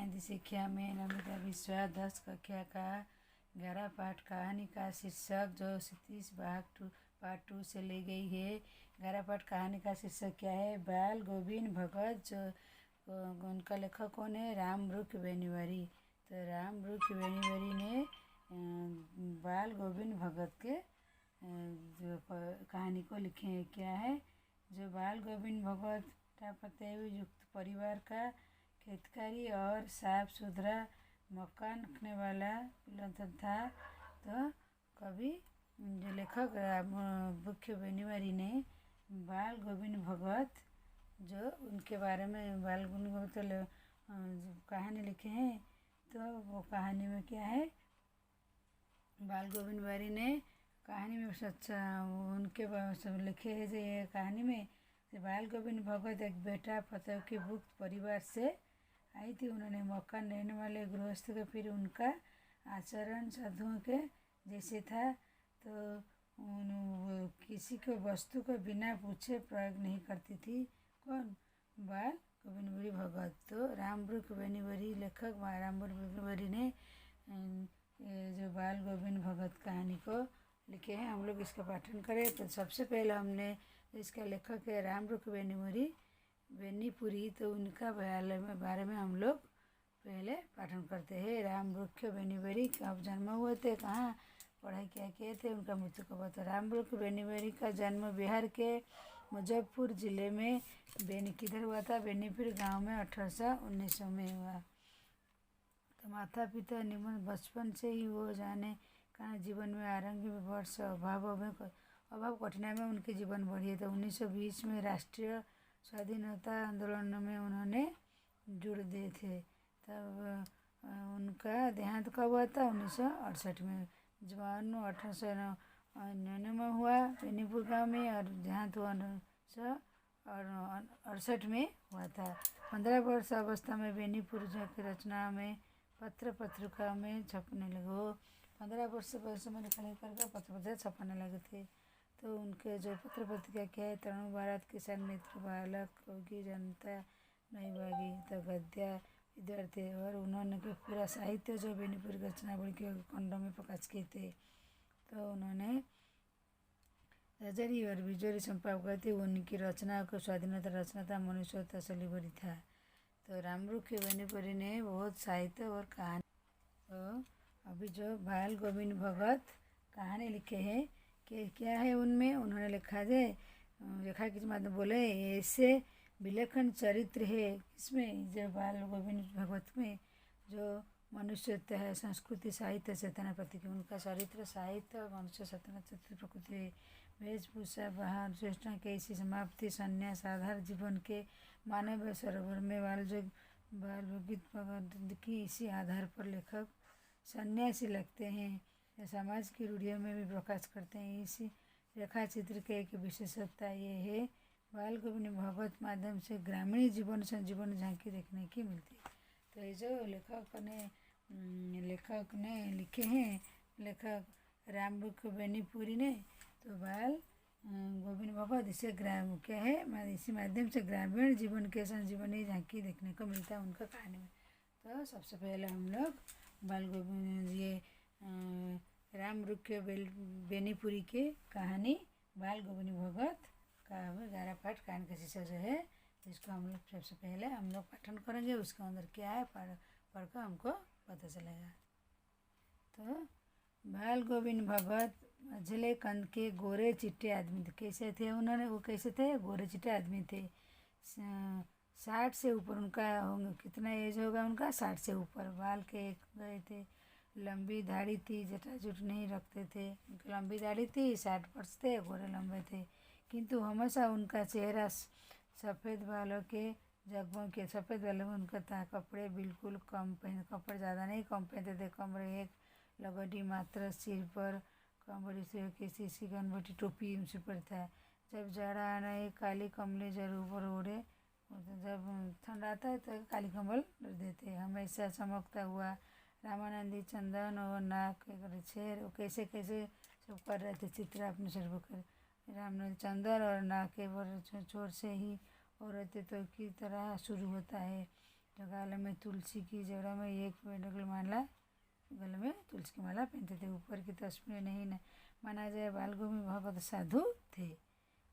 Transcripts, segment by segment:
हिंदी शिक्षा में नमिता विश्वास 10 कक्षा का 11 पाठ कहानी का शीर्षक जो 30 पार्ट 2 से ली गई है। 11 पाठ कहानी का शीर्षक क्या है? बाल गोविंद भगत। जो उनका लेखक कौन है? रामरुख बेनीवारी। तो रामरुख बेनीवारी ने बाल गोविंद भगत के जो कहानी को लिखे हैं। क्या है? जो बाल गोविंद भगत पते युक्त परिवार का खेतकारी और साफ सुथरा मकान रखने वाला था। तो कवि जो लेखक रामरुख बेनीवारी ने बाल गोविंद भगत जो उनके बारे में बाल गोविंद भगत कहानी लिखे हैं। तो वो कहानी में क्या है? बाल गोविंद बेनीवारी ने कहानी में सच्चा उनके सब लिखे है। जो ये कहानी में बाल गोविंद भगत एक बेटा पतों के भुक्त परिवार से आई थी। उन्होंने मकान रहने वाले गृहस्थ के फिर उनका आचरण साधुओं के जैसे था। तो किसी को वस्तु को बिना पूछे प्रयोग नहीं करती थी। कौन? बाल गोविंद बेनीवारी भगत। तो रामरुख बेनीवारी लेखक रामरुख बेनीवारी ने जो बाल गोविंद भगत कहानी को लिखे हैं। हम लोग इसका पाठन करें। तो सबसे पहले हमने इसका लेखक है रामरुख बेनीवारी बेनीपुरी। तो उनका बारे में हम लोग पहले पाठन करते हैं। रामरुख बेनीवारी कब जन्म हुए थे, कहाँ पढ़ाई क्या किए थे, उनका मृत्यु कब हुआ था। रामरुख बेनीवारी का जन्म बिहार के मुजफ्फरपुर जिले में किधर हुआ था? बेनीपुर गांव में 1819 में हुआ। तो माता पिता निम्न बचपन से ही वो जाने कहाँ जीवन में आरंभ वर्ष अभाव कठिनाई में उनके जीवन बढ़ी है। तो 1920 में राष्ट्रीय स्वाधीनता आंदोलन में उन्होंने जुड़ दिए थे। तब उनका देहांत कब हुआ था? 1968 में। जवान 1899 में हुआ बेनीपुर गाँव में और देहांत हुआ 1968 में हुआ था। 15 वर्ष अवस्था में बेनीपुर की रचना में पत्र पत्रिका में छपने लगे। 15 वर्ष में लिखा करके पत्र पत्रिका छपने लगे थे। तो उनके जो पत्र पत्रिका क्या है? तरुण भारत, किसान मित्र, बालक, योगी, जनता, नई बागी, तो गद्य, विद्यार्थी और उन्होंने पूरा साहित्य जो बेनीपुर की रचनावली के खंडों में प्रकाश किए थे। तो उन्होंने रजरी और बिजोरी संपादक थे। उनकी रचना को स्वाधीनता रचना था, मनुष्यता सलीबरी था। तो रामरुख बेनीपुरी ने बहुत साहित्य और कहानी। तो अभी जो बाल गोविंद भगत कहानी लिखे हैं कि क्या है उनमें? उन्होंने रेखा के माध्यम बोले ऐसे विलक्षण चरित्र है। इसमें जो बाल गोविंद भगत में जो मनुष्यत्व है, संस्कृति, साहित्य, चेतना, प्रतीक, उनका चरित्र, साहित्य, मनुष्य, चेतना, प्रकृति, वेशभूषा, बाहर चेष्टा के इसी समाप्ति, संन्यास, आधार जीवन के मानव सरोवर में बाल गोविंद भगत की इसी आधार पर लेखक सन्यासी लगते हैं। समाज की रूढ़ियों में भी प्रकाश करते हैं। इसी रेखा चित्र के एक विशेषता ये है बाल गोविंद भगत माध्यम से ग्रामीण जीवन झांकी देखने की मिलती है। तो ये जो लेखक ने लिखे हैं, लेखक रामरुख बेनीपुरी ने, तो बाल गोविंद भगत इसे क्या है? इसी माध्यम से ग्रामीण जीवन के संजीवनी झांकी देखने को मिलता है उनका कहानी में। तो सबसे पहले हम लोग बाल गोविंद ये रामरुख बेनीपुरी के कहानी बाल गोविंद भगत का 11 पाठ कहानी का शीर्षक जो है, इसको हम लोग सबसे पहले हम लोग पाठन करेंगे। उसके अंदर क्या है पढ़कर हमको पता चलेगा। तो बाल गोविंद भगत मझले कंद के गोरे चिट्टे आदमी थे। कैसे थे वो कैसे थे? गोरे चिट्टे आदमी थे। 60 से ऊपर उनका होंगे। कितना एज होगा उनका? 60 से ऊपर। बाल के गए थे, लंबी दाढ़ी थी, जटाजूट नहीं रखते थे। उनकी लंबी दाढ़ी थी, 60 वर्ष थे, गोरे लंबे थे। किंतु हमेशा उनका चेहरा सफ़ेद बालों के जगमग के सफ़ेद बालों में उनका था। कपड़े बिल्कुल कम कपड़े ज़्यादा नहीं कम पहनते थे। कमरे एक लगड़ी मात्र, सिर पर कमरे से किसी सी गनबटी टोपी उनसे पर था। जब जाड़ा आना एक काली कमले जरूर पर ओढ़े। जब ठंड आता है तो काली कंबल देते। हमेशा चमकता हुआ रामानंदी चंदन और नाक छेर वो कैसे कैसे सब कर रहे थे चित्र अपने सिर पर कर। रामानंदी चंदन और नाक के छोर से ही औरतें तो की तरह शुरू होता है। तो गले में तुलसी की जड़ा में एक पेड़ माला, गले में तुलसी की माला पहनते थे। ऊपर की तस्वीर नहीं माना जाए बाल गोविंद भगत साधु थे।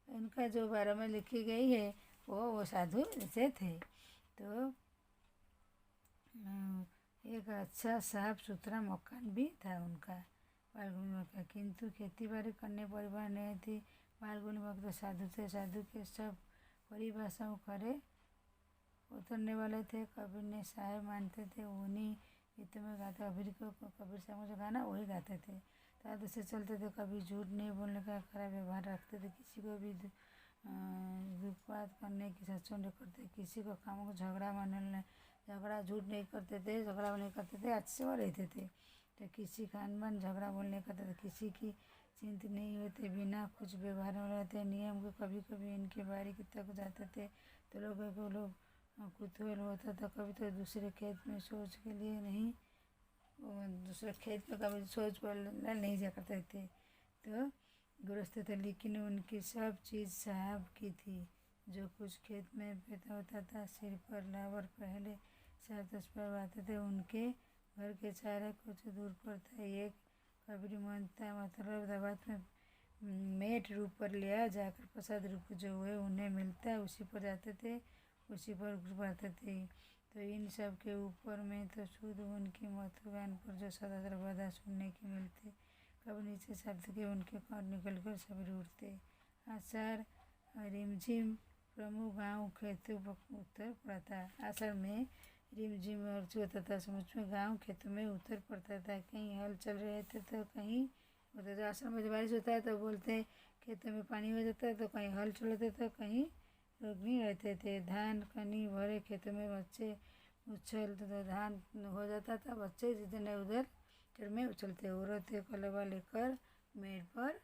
इनका जो बारे में लिखी गई है वो साधु जैसे थे। तो एक अच्छा साफ सुथरा मकान भी था उनका बाल गोविंद भक्त का, किंतु खेती बाड़ी करने परिवार नहीं थी। बाल गोविंद भक्त साधु थे। साधु के सब परिभाषाओं करे उतरने वाले थे। कबीर ने साहेब मानते थे, उन्हीं गीतों में गाते। कबीर साहब जो गाना वही गाते थे। साधु से चलते थे। कभी झूठ नहीं बोलने का खराब व्यवहार रखते थे। किसी को भी दुखपात करने की सच्चों नहीं करते। किसी को कामों को झगड़ा झूठ नहीं करते थे, झगड़ा नहीं करते थे, अच्छे से रहते थे। तो किसी खानबान झगड़ा बोलने करते थे, किसी की चिंता नहीं होते, बिना कुछ व्यवहार में रहते नियम को। कभी कभी इनके बारी की तक जाते थे तो लोग कुतूहल होता था। कभी तो दूसरे खेत में सोच के लिए नहीं, दूसरे खेत में कभी सोच बोलने नहीं जा करते थे। तो गृहस्थ थे, लेकिन उनकी सब चीज़ साहब की थी। जो कुछ खेत में पैदा होता था सिर पर लावर पहले 7-10 पर आते थे। उनके घर के चारे कुछ दूर पर था एक कबरी मन था, मतलब दबात में मेट रूप पर लिया जाकर प्रसाद रूप जो हुए उन्हें मिलता उसी पर जाते थे, उसी पर गुजरते थे। तो इन सब के ऊपर में तो शुद्ध उनकी मथुगान पर जो सदा सर्वदा सुनने की मिलते। कब नीचे शब्द के उनके कान निकल कर सवेरे उठते। आषाढ़ रिमझिम प्रमुख गाँव खेतों पर उत्तर पड़ता। आषाढ़ में रिमझिम और होता था, समझ में गाँव खेतों में उत्तर पड़ता था। कहीं हल चल रहे थे तो कहीं होता था। आषाढ़ में बारिश होता है तो बोलते खेतों में पानी हो जाता है, तो कहीं हल चलते तो कहीं रोकनी रहते थे। धान कनी भरे खेतों में बच्चे उछल तो धान हो जाता था। बच्चे जितने उधर चढ़ में उछलते। औरतें कलवा लेकर मेड़ पर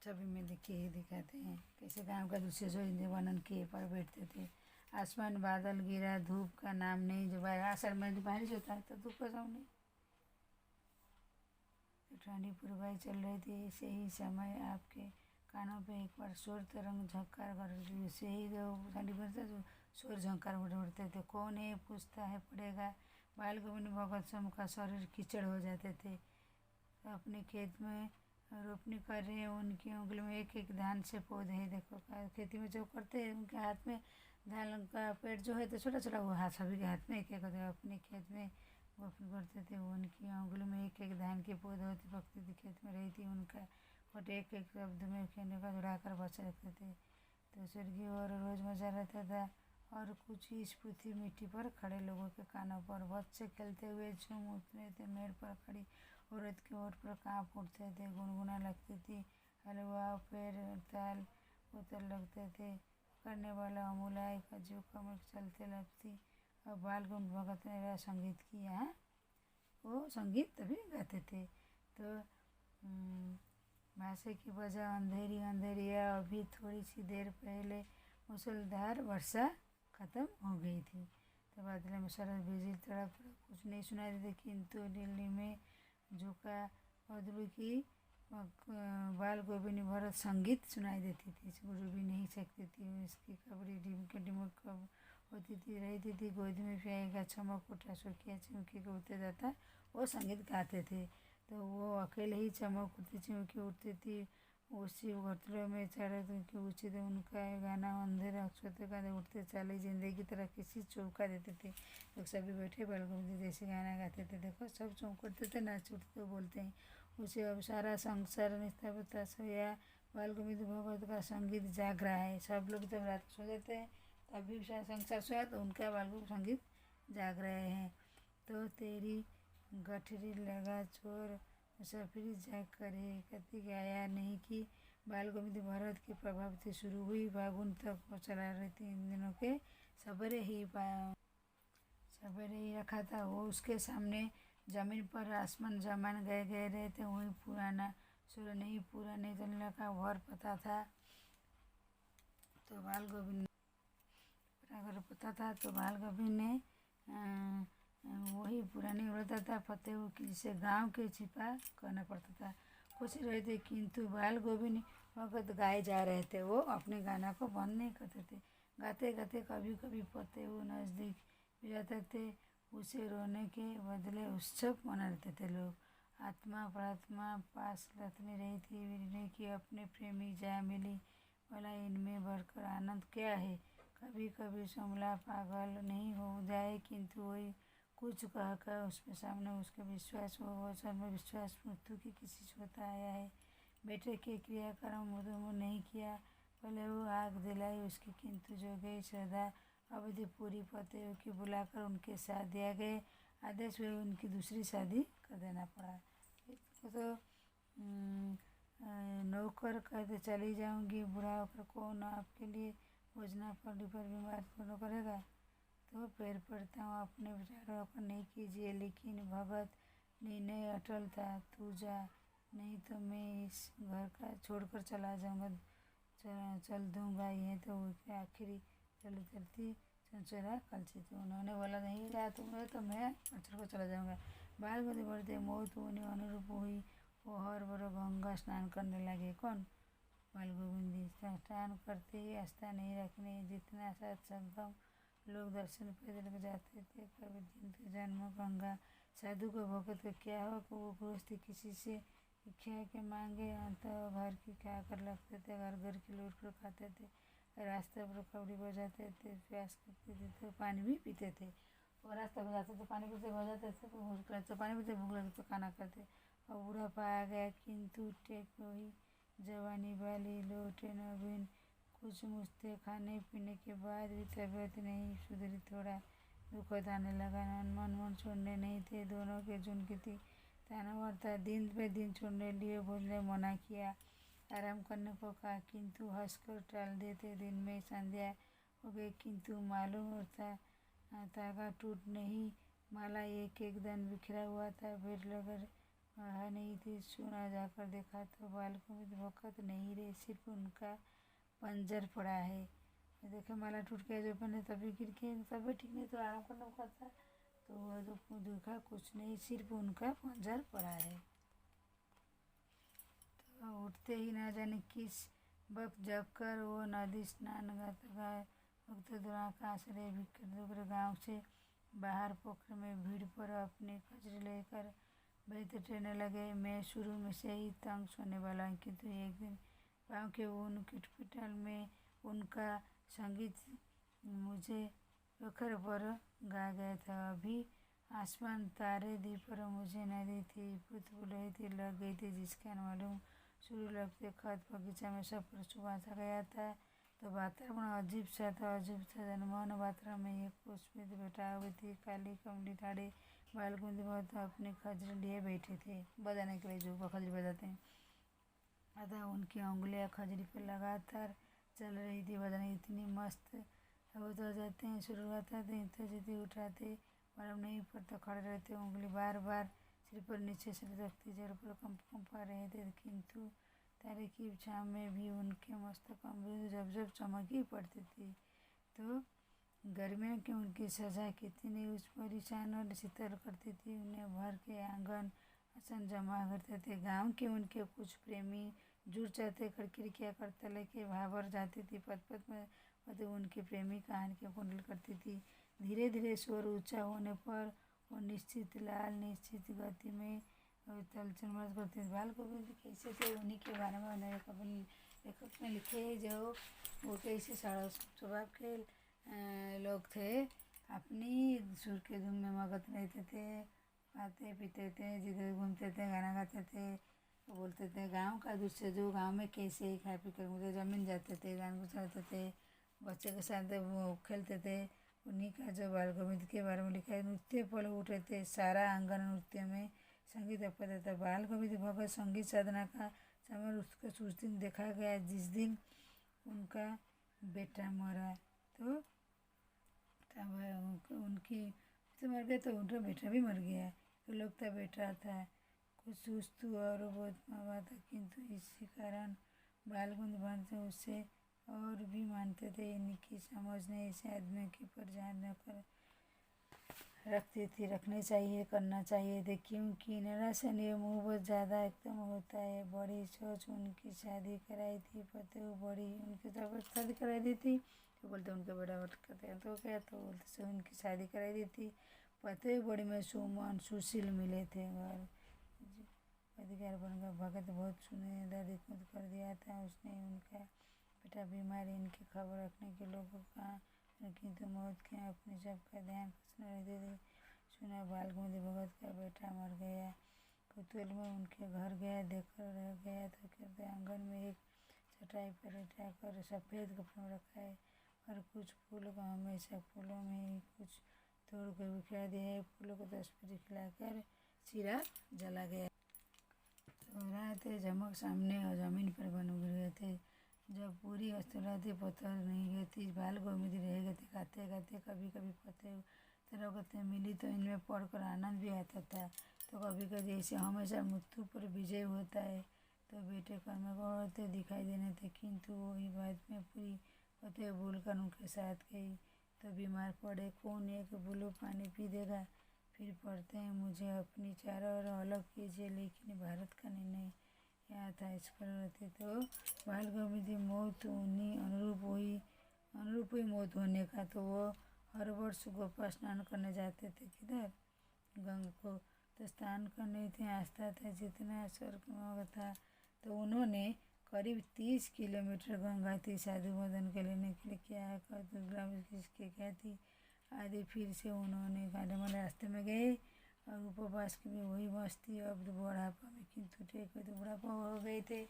छवि में दिखाते हैं कैसे गांव का दूसरे जो हिंदी वर्णन किए पर बैठते थे। आसमान बादल गिरा, धूप का नाम नहीं। जो आषाढ़ में बारिश होता है तो धूप का नाम नहीं। ठंडी पूर्वाई चल रही थी। ऐसे ही समय आपके कानों पे एक बार शोर तरंग झंकार कर रही। से ही जो ठंडी बरसा जो शोर झंकार उड़ते थे। कौन है पूछता है पड़ेगा। बाल गोविंद भगत सम का शरीर कीचड़ हो जाते थे। अपने खेत में रोपनी कर रहे हैं, उनकी उंगली में एक एक धान से पौधे हैं। देखो खेती में जो करते हैं उनके हाथ में धान का पेड़ जो है तो छोटा छोटा, वो हाथ सभी के हाथ में एक एक होते हैं। अपने खेत में रोपनी करते थे। उनकी उंगली में एक एक धान के पौधे होते। भक्ति थी खेत में रही थी उनका बट एक एक शब्द में कहने का जुड़ाकर बचा रखते थे। तो स्वर्गीय और रोज मजा रहता था। और कुछ ही स्फूर्ति मिट्टी पर खड़े लोगों के कानों पर। बच्चे खेलते हुए झूम उठते थे। मेड़ पर खड़ी औरत के ओठ पर काँप उठते थे। गुनगुना लगती थी। हलवा पैर ताल उतर लगते थे। करने वाला अमूलाय का जो कमर चलते लगती। और बाल गोविंद भगत ने संगीत किया। वो संगीत तभी गाते थे। तो भाषा की वजह अंधेरी अंधेरिया। अभी थोड़ी सी देर पहले मूसलाधार वर्षा खत्म हो गई थी। तो बादल में सरस बिजली तड़क कुछ नहीं सुनाई देती, किंतु दिल्ली में झुका बदलू की बाल गोविंद भरत संगीत सुनाई देती थी। गुरु भी नहीं सकती थी। इसकी खबरी डिमक कब होती थी रहती थी। गोद में प्याएगा चमक उठा सुखिया चिमकी को उठते जाता वो संगीत गाते थे। तो वो अकेले ही चमक उठती चिमकी उठती थी। उसी घोटलों में चढ़े की ऊँची थे। उनका गाना अंधेरे अक्षरों का उठते चाले जिंदगी की तरह किसी चौंका देते थे। लोग सभी बैठे बाल गोविंद जैसे गाना गाते थे। देखो सब चौंक उठते थे, नाच उठते बोलते हैं। उसे अब सारा संसार निस्तारता सोया। बाल गोविंद भगत का संगीत जाग रहा है। सब लोग जब रात सो जाते हैं तभी सारा संसार सोया तो उनका बाल गोविंद संगीत जाग रहे हैं। तो तेरी गठरी लगा छोर मुसाफिरी जाग करे कति आया नहीं कि बाल गोविंद भरत के प्रभाव से शुरू हुई फागुन तक वो चला रही थी। इन दिनों के सवेरे ही रखा था वो उसके सामने जमीन पर। आसमान जमान गए रहे थे। वही पुराना सूर्य नहीं पूरा नहीं चलने का भर पता था। तो बाल गोविंद ने वही पुरानी उड़ता था फतेह की, जिसे गांव के छिपा करना पड़ता था। खुश रहे थे, किंतु बाल गोविंद भगत गाए जा रहे थे। वो अपने गाना को बंद नहीं करते थे। गाते गाते कभी कभी फतेह नज़दीक जाते थे। उसे रोने के बदले उत्सव मनाते थे लोग। आत्मा प्रार्थना पास लथनी रही थी। विनय की अपने प्रेमी जा मिली। भला इनमें बढ़कर आनंद क्या है। कभी कभी सोमला पागल नहीं हो जाए, किंतु वही कुछ कहकर उसके सामने उसका विश्वास हो। वो सर्व विश्वास मृत्यु की किसी से होता आया है। बेटे के क्रियाक्रम मुँह नहीं किया, पहले वो आग दिलाई उसकी, किंतु जो गई श्रद्धा अवधि पूरी पते की बुलाकर उनके साथ दिया गए आदेश हुए, उनकी दूसरी शादी कर देना पड़ा। तो नौकर कहते चली जाऊंगी, बुढ़ा होकर कौन आपके लिए भोजना पड़ी पर बीमार कौन करेगा। तो पैर पड़ता हूँ, अपने विचारों पर नहीं कीजिए। लेकिन भगत निर्णय अटल था, तू जा, नहीं तो मैं इस घर का छोड़कर चला जाऊंगा, चल दूंगा। ये तो आखिरी चलती चंचरा कलची थी। उन्होंने बोला नहीं जा तुम्हें, तो मैं छोड़ कर चला जाऊंगा। बाल गति बढ़ते मौत उन्हें अनुरूप हुई। वो हर बार गंगा स्नान करने लगे। कौन? बाल गोविंदी। स्नान करते ही आस्था नहीं रखने, जितना सत्संगम लोग दर्शन पैदल जाते थे। कभी दिन तो जन्म गंगा साधु को भगत को क्या हो कि वो गृहस्थी किसी से भिक्षा के मांगे, अंत घर की खा कर लगते थे, घर घर की लौट कर खाते थे, रास्ते पर कबड्डी बजाते थे, प्यास करते थे तो पानी भी पीते थे। और रास्ते पर जाते थे पानी पीते बजाते थे, भूख लगते तो पानी पीते, भूख लगते तो खाना खाते। और बुढ़ापा आ गया, किंतु टेक वही जवानी वाली लौटे नवीन। कुछ मुश्ते खाने पीने के बाद भी तबीयत नहीं सुधरी, थोड़ा दुखद आने लगा। मन छोड़ने नहीं थे दोनों के झुंड थी। ताना मारता दिन पे दिन छोड़ने लिए बोलने मना किया, आराम करने को कहा, किंतु हंसकर टाल देते। दिन में संध्या हो गई, किंतु मालूम होता तागा टूट नहीं, माला एक एक दिन बिखरा हुआ था। बेड लगर नहीं थी। सुना जाकर देखा तो बालकों में भक्त नहीं रहे, सिर्फ उनका पंजर पड़ा है। देखे माला टूट गया जो पहने, तभी गिर के तभी ठीक नहीं, तो आराम करना पड़ता। तो वह जो देखा कुछ नहीं, सिर्फ उनका पंजर पड़ा है। तो उठते ही ना जाने किस वक्त जगकर वो नदी स्नान वक्त दुआ का आश्रय बिखर गाँव से बाहर पोखर में भीड़ पर अपने कचरे लेकर बैठे रहने लगे। मैं शुरू में से ही तंग सोने वाला हूँ, किंतु एक दिन पाँव के उन किटपिटल में उनका संगीत मुझे पोखर पर गा गया था। अभी आसमान तारे दी पर मुझे नदी थी, पुतपुल रही थी, लग गई थी, जिसका मालूम शुरू लगते खत बगीचा में सब पर सुबह सा गया था। तो वातावरण अजीब सा था, अजीब सा जनमोहन वातावरण में एक पुष्पित बैठा हुई थी, काली कमली दाढ़ी बाल गुंदी बहुत अपने खजरे लिए बैठे थे, बजाने के लिए जो खजरी बजाते हैं। अतः उनकी उंगलियां खजरी पर लगातार चल रही थी। बजाने इतनी मस्त हो तो जाते हैं, शुरुआत तो जीती उठाते, मालूम नहीं पड़ता खड़े रहते, उंगली बार बार सिर पर नीचे से रखती, जड़ पर कंपा रहे थे। किंतु तारे की छाँव में भी उनके मस्तक अमृत जब जब चमक ही पड़ती थी। तो गर्मियों की उनकी सजा कितनी उस परेशान और शीतल करती थी। उन्हें भर के आंगन आसन जमा करते थे। गांव के उनके कुछ प्रेमी जुड़ जाते, खिड़कियाँ करते लेके भावर जाती थी। पद पद में उनके प्रेमी कहानी के कुंडल करती थी। धीरे धीरे स्वर ऊंचा होने पर वो निश्चित लाल निश्चित गति में तलचल मर्द करते थे। बाल गोविंद कैसे थे, उन्हीं के बारे में लेखक ने लिखे, जो वो कैसे स्वभाव के लोग थे। अपनी सुर के धुन में मगन रहते थे, खाते पीते थे, जिधर घूमते थे, गाना गाते थे, बोलते थे गांव का दृश्य, जो गांव में कैसे ही खा पी कर मुझे जमीन जाते थे, गान गुजरते थे, बच्चे के साथ वो खेलते थे। उन्हीं का जो बाल गोविंद के बारे में लिखा है। नृत्य पल उठे थे, सारा आंगन नृत्य में संगीत अपता था। बाल गोविंद भगत संगीत साधना का समय उसको उस दिन देखा गया जिस दिन उनका बेटा मरा। तो तब उनकी तो मर गया, तो उनका बेटा भी मर गया। तो लोग था बेटा था, कुछ सुस्त और बहुत मावा था, किंतु इसी कारण बालगुंद बनते उसे और भी मानते थे। इनकी समझ ने ऐसे आदमी के पर जान न कर रखती थी, रखने चाहिए, करना चाहिए थे, क्योंकि निराशन ये मुँह बहुत ज़्यादा एकदम होता है। बड़ी सोच उनकी शादी कराई थी, पति बड़ी उनकी जब शादी कराई दी थी तो बोलते उनके बड़ा भटकते हैं तो क्या, तो बोलते से उनकी शादी कराई दी थी, पति बड़ी में सुमन सुशील मिले थे। और अधिकार बनकर भगत बहुत सुने, दर्द खुद कर दिया था उसने उनका बेटा बीमार, इनकी खबर रखने के लोगों का, किंतु मौत के अपने सबका ध्यान कसना रहते थे। सुना बालगोविंद भगत का बेटा मर गया, कुतूहल में उनके घर गया, देखकर रह गया तो कहते आंगन में एक चटाई पर लेटा कर सफ़ेद कपड़े में रखा है और कुछ फूल को हमेशा फूलों में ही कुछ तोड़ कर बिखरा दिया है। फूलों को तस्वीर खिलाकर सिरा जला गया। तो रात झमक सामने और जमीन पर बन गिर गए थे। जब पूरी अस्तुलाती पत्थर नहीं गई थी, बाल गोविंद रह गए थे। खाते खाते कभी कभी पत्ते तरगतें मिली तो इनमें पढ़कर आनंद भी आता था, तो कभी कभी ऐसे हमेशा मृत्यु पर विजय होता है। तो बेटे कर्म को दिखाई देने थे, किंतु वही बात में पूरी पत्ते भूलकर उनके साथ गई तो बीमार पड़े। कौन एक बूंद पानी पी देगा, फिर पढ़ते हैं मुझे अपनी चारों ओर अलग कीजिए, लेकिन भारत का निर्णय यहाँ था। इस पर रहते तो बाल गोविंद मौत उन्हीं अनुरूप ही मौत होने का, तो वो हर वर्ष गोपा स्नान करने जाते थे। किधर? गंगा को तो स्नान करने थे, आस्था था जितना स्वर्ग था। तो उन्होंने करीब 30 किलोमीटर गंगा थी साधु मदन के लेने के लिए क्या है ग्राम किसके क्या थी आदि। फिर से उन्होंने गाड़ीमल रास्ते में गए और उपवास की भी वही मस्ती। अब तो बुढ़ापा में किंतु टेक तो बुढ़ापा हो गए थे।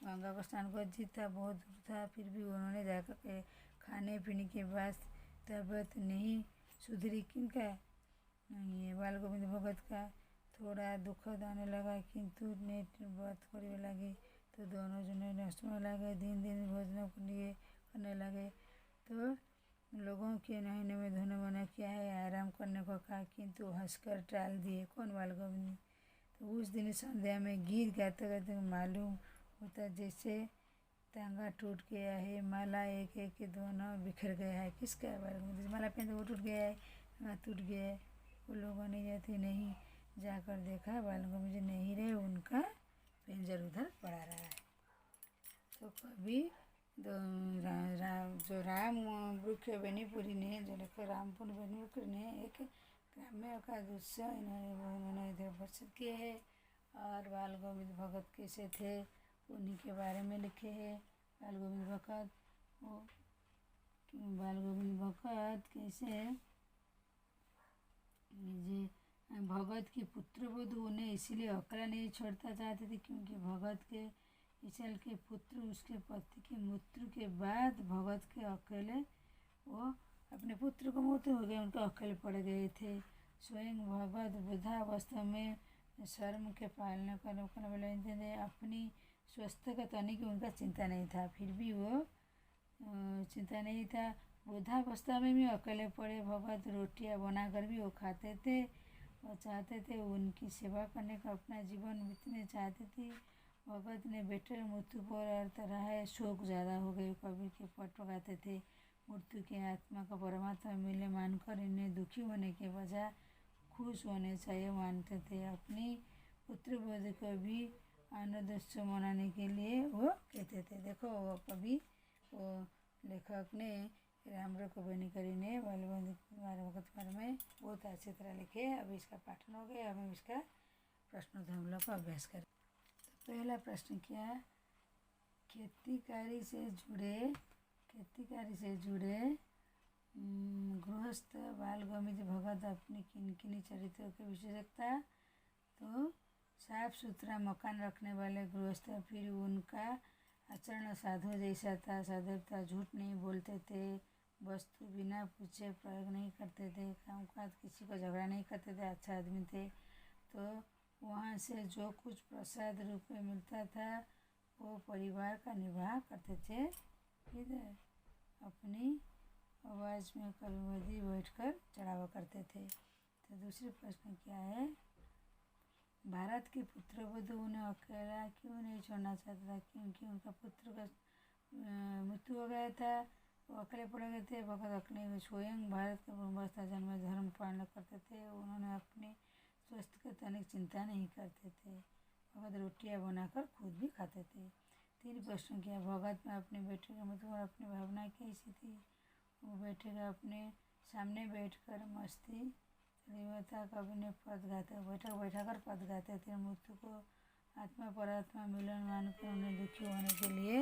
गंगा का स्नान को अजीत था, बहुत दूर था, फिर भी उन्होंने जाकर के खाने पीने के बाद तबीयत नहीं सुधरी। किनका? ये बाल गोविंद भगत का। थोड़ा दुखद आने लगा, किंतु नेट बात करने लगे तो दोनों जने हंसने लगे। दिन दिन भोजन के लिए करने लगे तो लोगों के नहने में धोने मना किया है, आराम करने को कहा, किंतु हंसकर टाल दिए। कौन? बाल गोविंद। तो उस दिन संध्या में गीत गाते गाते मालूम होता जैसे तांगा टूट गया है, माला एक एक के दोनों बिखर गया है। किसका? बाल गोविंद। माला पहनते वो टूट गया है, तांगा टूट गया है। वो लोगों ने जाते नहीं जाकर देखा, बाल गोविंद नहीं रहे, उनका पेंजर उधर पड़ा रहा है। तो कभी जो राम वृक्ष बेनीपुरी ने, जो लिखा रामपुर बेनीपुरी ने एक ग्राम्य का दृश्य उन्होंने इधर प्रस्तुत किए हैं। और बाल गोविंद भगत कैसे थे उन्हीं के बारे में लिखे हैं। बाल गोविंद भगत कैसे जी भगत की पुत्र वधु उन्हें इसीलिए अकेला नहीं छोड़ना चाहते थे, क्योंकि भगत के इचल के पुत्र उसके पति की मृत्यु के बाद भगत के अकेले वो अपने पुत्र को मृत्यु हो गई, उनका अकेले पड़ गए थे। स्वयं भगत वृद्धावस्था में शर्म के पालने करने वाले थे। अपनी स्वास्थ्य का तनिक उनका चिंता नहीं था, फिर भी वो चिंता नहीं था। वृद्धावस्था में भी अकेले पड़े भगत रोटियां बनाकर भी वो खाते थे और चाहते थे उनकी सेवा करने का अपना जीवन बीतने चाहते थे। भगत ने बेटे मृत्यु पर तरह है शोक ज़्यादा हो गए, कवि के पट गाते थे। मृत्यु की आत्मा का परमात्मा मिले मानकर इन्हें दुखी होने के बजाय खुश होने चाहिए मानते थे। अपनी पुत्र वधु को भी आनंदोत्सव मनाने के लिए वो कहते थे। देखो वो कवि वो लेखक ने रामरो को बेनीकरी ने भगत बारे में बहुत अच्छी तरह लिखे। अभी इसका पाठन हो गया, अब इसका प्रश्नोत्तर हम लोग का अभ्यास करें। तो पहला प्रश्न क्या? खेतीकारी से जुड़े गृहस्थ बाल गोविंद भगत अपनी किन किन चरित्रों की विशेषता? तो साफ सुथरा मकान रखने वाले गृहस्थ, फिर उनका आचरण साधु जैसा था, सदैव था, झूठ नहीं बोलते थे, वस्तु बिना पूछे प्रयोग नहीं करते थे, कामकाज किसी को झगड़ा नहीं करते थे, अच्छा आदमी थे। तो वहाँ से जो कुछ प्रसाद रूप में मिलता था वो परिवार का निर्वाह करते थे। फिर अपनी आवाज़ में कभी बैठकर चढ़ावा करते थे। तो दूसरे प्रश्न क्या है? भारत के पुत्र वधु उन्हें अकेला क्यों नहीं छोड़ना चाहता था? क्योंकि उनका पुत्र का मृत्यु हो गया था। वो अकेले पड़ गए थे। भगत अकेले स्वयं भारत के ब्रह्मस्था जन्म धर्म पालन करते थे। उन्होंने अपने स्वास्थ्य की तनिक चिंता नहीं करते थे। भगत रोटियां बनाकर खुद भी खाते थे। 3 प्रश्न किया। भगत में अपने बेटे का मतलब अपनी भावना कैसी थी? वो बेटे का अपने सामने बैठकर मस्ती देवता कवि ने पद गाते बैठा कर पद गाते थे। मृत्यु को आत्मा परात्मा मिलन मानकर उन्हें दुखी होने के लिए।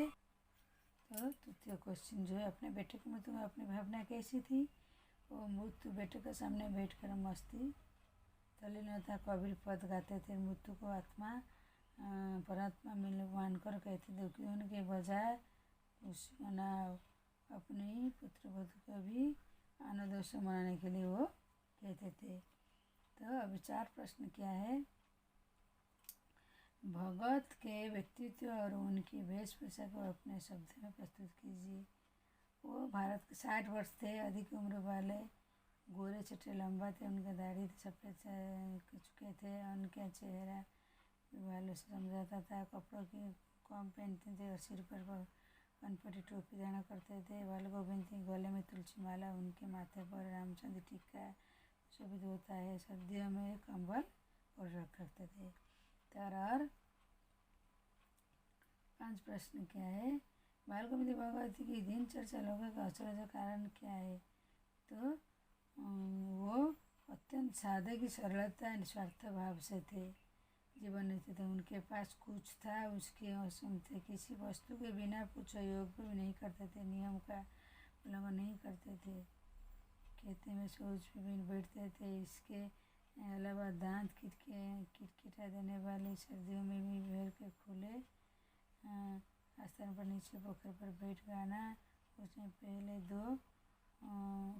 तो तृतीय क्वेश्चन जो है, अपने बेटे की मृत्यु में अपनी भावना कैसी थी? वो मृत्यु बेटे के सामने बैठकर मस्ती तल्लीनता कबीर पद गाते थे। मृत्यु को आत्मा परात्मा मिल मानकर कहते थे कि उनके बजाय उस मनाओ अपने पुत्र वधु को भी आनंद से मनाने के लिए वो कहते थे। तो अभी 4 प्रश्न क्या है? भगत के व्यक्तित्व और उनकी वेशभूषा को अपने शब्द में प्रस्तुत कीजिए। वो भारत के 60 वर्ष थे, अधिक उम्र वाले, गोरे चट्टे लंबा थे, उनका दाढ़ी सफ़ेद चुके थे, उनका चेहरा बालों से समझाता था। कपड़ों की कम पहनते थे और सिर पर कनपटी टोपी धारण करते थे। बाल गोविंद थी, गले में तुलसी माला, उनके माथे पर रामचंद्र टीका शोभित होता है। सर्दियों में कंबल और रखते थे। और 5 प्रश्न क्या है? बाल गोविंद भगवत की दिनचर्या लोगों का आश्चर्य कारण क्या है? तो वो अत्यंत सादे की सरलता निस्वार्थ भाव से थे, जीवन रहते थे। उनके पास कुछ था उसके अवसर थे, किसी वस्तु के बिना कुछ योग भी नहीं करते थे, नियम का उल्लंघन नहीं करते थे, खेते में सोच भी बैठते थे। इसके अलावा दांत किटकिटा देने वाले, सर्दियों में भी भर के खुले आसन पर नीचे पोखर पर बैठ गाना। उसने पहले 2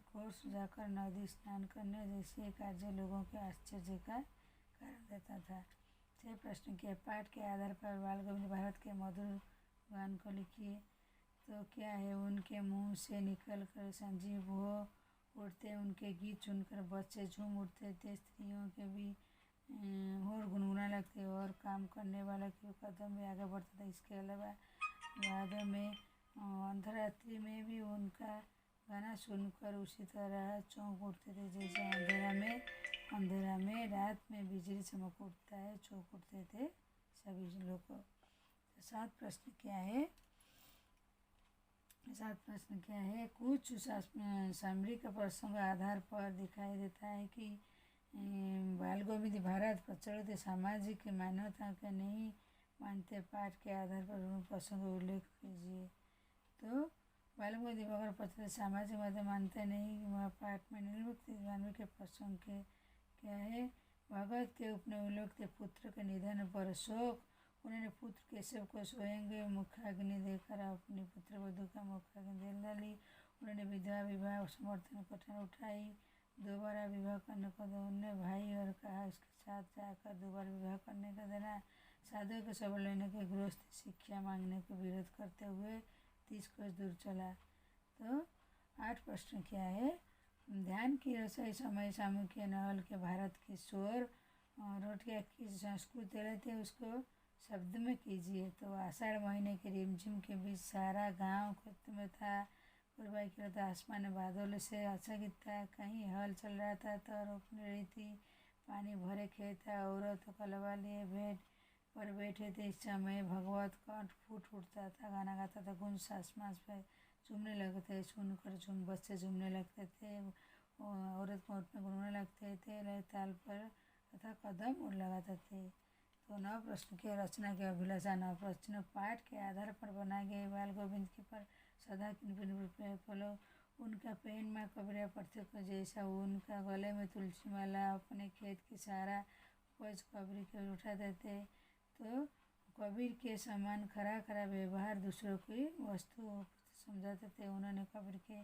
कोर्स जाकर नदी स्नान करने जैसे कार्य लोगों के आश्चर्य का कारण देता था। 6 प्रश्न के पाठ के आधार पर बाल गोविंद भारत के मधुर गान को लिखिए। तो क्या है? उनके मुंह से निकल कर संजीव हो उठते, उनके गीत सुनकर बच्चे झूम उठते थे, स्त्रियों के भी और गुनगुना लगते और काम करने वाला के कदम भी आगे बढ़ता था। इसके अलावा बाद में अंधरात्रि में भी उनका गाना सुनकर उसी तरह चौंक उठते थे, जैसे अंधेरा में रात में बिजली चमक उठता है, चौंक उठते थे सभी लोग को। 7 प्रश्न क्या है? 7 प्रश्न क्या है? कुछ सामरिक प्रसंग आधार पर दिखाई देता है कि बाल गोविंद भारत प्रचलित सामाजिक मान्यता के नहीं मानते। पाठ के आधार पर उन प्रसंग उल्लेख कीजिए। तो बाल गोविंद भारत प्रचलित सामाजिक मान्यता मानते नहीं, वह पाठ में निर्मुक्त मानव के प्रसंग के क्या है? भगत के उपने उल्लेख पुत्र के निधन पर शोक। उन्होंने पुत्र केशव को स्वयं मुखाग्नि देकर अपनी पुत्र वधु का मुखाग्नि जल डाली। उन्होंने विधवा विवाह समर्थन कठिन उठाई, दोबारा विवाह करने को उन्होंने भाई और कहा उसके साथ जाकर दोबारा विवाह करने का देना। साधु को सब लेने के गृहस्थ शिक्षा मांगने को विरोध करते हुए 30 कोस दूर चला। तो 8 प्रश्न क्या है? ध्यान की रसोई समय सामूहिक नहल के भारत की स्वर रोटियाँ की संस्कृत रहते उसको शब्द में कीजिए। तो आषाढ़ महीने के रिमझिम के बीच सारा गांव खेत में था। पूर्वाई की ओर आसमान बादल से आच्छादित था, कहीं हल चल रहा था तो रोपनी रही थी, पानी भरे खेत था, औरत कलवा लिए भेड़ पर बैठे थे। इस समय भगवत कंठ फूट उठता था, गाना गाता था, गुंज आसमान पे झूमने लगते, सुनकर बच्चे झूमने लगते थे, औरत कंठ में गुनगुनाने लगते थे, लय ताल पर तथा कदम और लगाते थे। तो 9 प्रश्न की रचना की अभिलाषा। 9 प्रश्न पाठ के आधार पर बनाए गए बाल गोविंद के पर सदा फलो उनका पेन में कबीरा पढ़ते को जैसा, उनका गले में तुलसी माला, अपने खेत की सारा उपज कबीर के उठा देते। तो कबीर के समान खरा खरा व्यवहार, दूसरों की वस्तु समझाते थे। उन्होंने कबीर के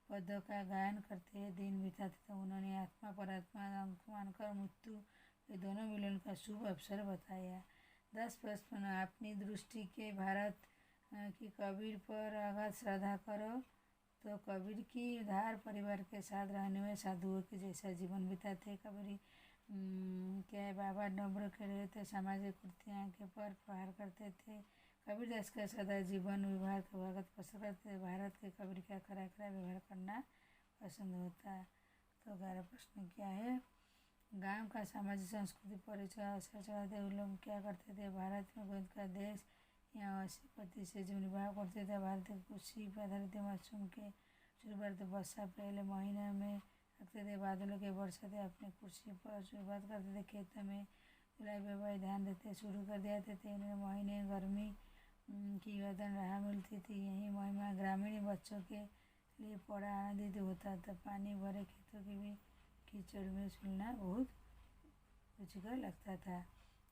पदों का गायन करते दिन बिताते थे। उन्होंने आत्मा परात्मा अंक मानकर मृत्यु के दोनों मिलन का शुभ अवसर बताया। 10 प्रश्न अपनी दृष्टि के भारत की कबीर पर अगाध श्रद्धा करो। तो कबीर की धार परिवार के साथ रहने में साधुओं के जैसा जीवन बिताते। कबीर क्या है? बाबा नम्र के रहते, सामाजिक कुर्तियाँ के पर प्रहार करते थे, कबीरदास का सदा जीवन विभाग भगत पसंद करते, भारत के कबीर का खरा खरा व्यवहार करना पसंद होता। तो 11 प्रश्न क्या है, गांव का सामाजिक संस्कृति परिचय असर चलाते हुए लोग क्या करते थे। भारत में गोद का देश, यहाँ 80% से जीवन निर्वाह करते थे। भारत के कृषि पर आधारित मशरूम के शुरुआत वर्षा पहले महीने में रखते थे, बादलों के वर्षा थे अपने कृषि पर शुरुआत करते थे। खेतों में जुलाई फरवरी धान देते शुरू कर देते थे। इन महीने गर्मी की वतन राह मिलती थी। यही महिमा ग्रामीण बच्चों के लिए पढ़ा आनंदित होता था। पानी भरे खेतों की भी कीचड़ में सुनना बहुत रुचिकर लगता था।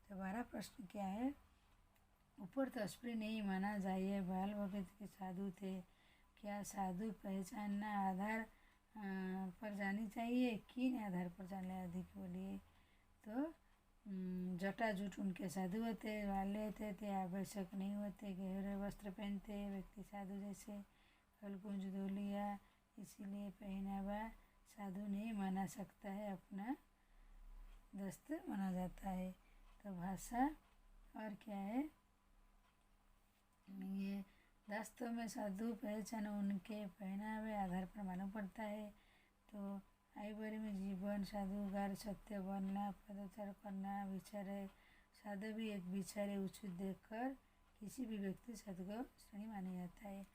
तो 12 प्रश्न क्या है, ऊपर तस्वीर नहीं माना जाइए, बाल भगत के साधु थे। क्या साधु पहचानना आधार पर जानी चाहिए, किन आधार पर जाने अधिक बोलिए। तो जटाजूट उनके साधु होते, बाल लेते थे, आवश्यक नहीं होते, गहरे वस्त्र पहनते व्यक्ति साधु जैसे कलकुंज धोलिया, इसीलिए पहनावा साधु नहीं माना सकता है, अपना दस्त माना जाता है। तो भाषा और क्या है, ये वास्तव में साधु पहचान उनके पहनावे आधार पर मालूम पड़ता है। तो आईवरी में जीवन साधुगार सत्य बनना, पदोच्चार करना, विचारे साधु भी एक विचारे उचित देखकर किसी भी व्यक्ति साधु को श्रेणी माना जाता है।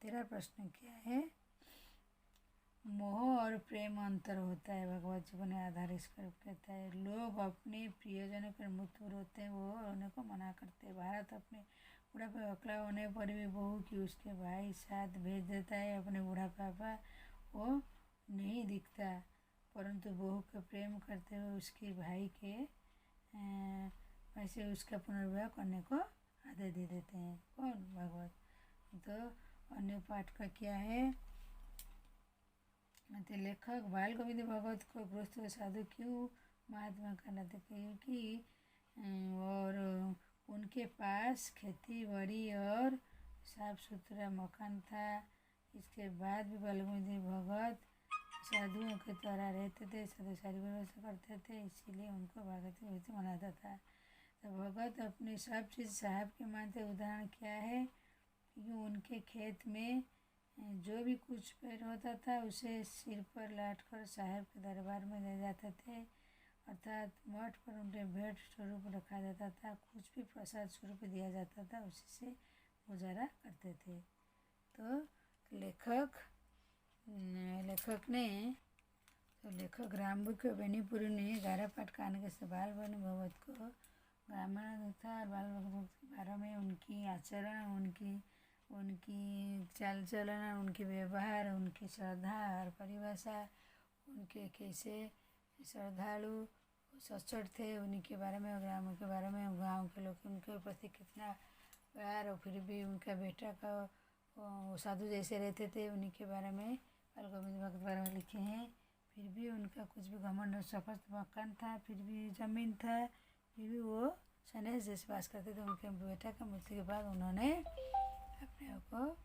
13 प्रश्न क्या है, मोह और प्रेम अंतर होता है, भगवत जीवन आधार इसका कहता है। लोग अपने प्रियजनों पर मृत्यु रोते हैं, वो रोने को मना करते हैं। भारत अपने बुढ़ापे अकेला होने पर भी बहू की उसके भाई साथ भेज देता है। अपने बुढ़ापा वो नहीं दिखता, परंतु बहू का प्रेम करते हुए उसके भाई के वैसे उसका पुनर्विवाह करने को आदेश दे देते हैं। कौन, भगवत। तो अन्य पाठ का क्या है, तो लेखक बाल गोविंद भगत को गृहस्थ साधु क्यों महात्मा कहलाते, क्योंकि और उनके पास खेती बाड़ी और साफ सुथरा मकान था। इसके बाद भी बाल गोविंद भगत साधुओं की तरह रहते थे, साधु सारी व्यवस्था करते थे, इसीलिए उनको भागवती व्यक्ति मनाता था। तो भगत अपनी सब चीज़ साहब के मानते। उदाहरण क्या है, क्योंकि उनके खेत में जो भी कुछ पेड़ होता था उसे सिर पर लाट कर साहब के दरबार में ले जाते थे, अर्थात मठ पर उनके भेंट स्वरूप रखा जाता था। कुछ भी प्रसाद स्वरूप दिया जाता था, उसी से गुजारा करते थे। तो लेखक रामबुक बेनीपुरी ने 11 पाठ कहने के सवाल बने भगवत को ब्राह्मण था और बाल भगवत के बारे में उनकी आचरण, उनकी चाल चलन, उनके व्यवहार, उनकी श्रद्धा और परिभाषा, उनके कैसे श्रद्धालु सचोट थे, उनके बारे में, ग्राम के बारे में, गांव के लोग उनके प्रति कितना प्यार, और फिर भी उनका बेटा का साधु जैसे रहते थे, उनके बारे में बाल गोविंद भगत बारे में लिखे हैं। फिर भी उनका कुछ भी घमंड सफल मकान था, फिर भी ज़मीन था, फिर भी वो सन्यास जैसे बास करते थे। उनके बेटा का मृत्यु के बाद उन्होंने अपने आप को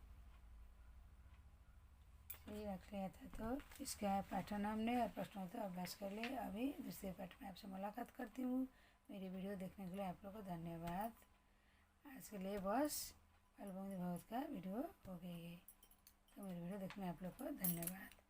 सही रख लिया था। तो इसका पाठन हमने और प्रश्नों तो अभ्यास कर ले। अभी दूसरे पाठ में आपसे मुलाकात करती हूँ। मेरी वीडियो देखने के लिए आप लोगों को धन्यवाद। आज के लिए बस बाल गोविंद भगत का वीडियो हो गई है, तो मेरी वीडियो देखने आप लोग को धन्यवाद।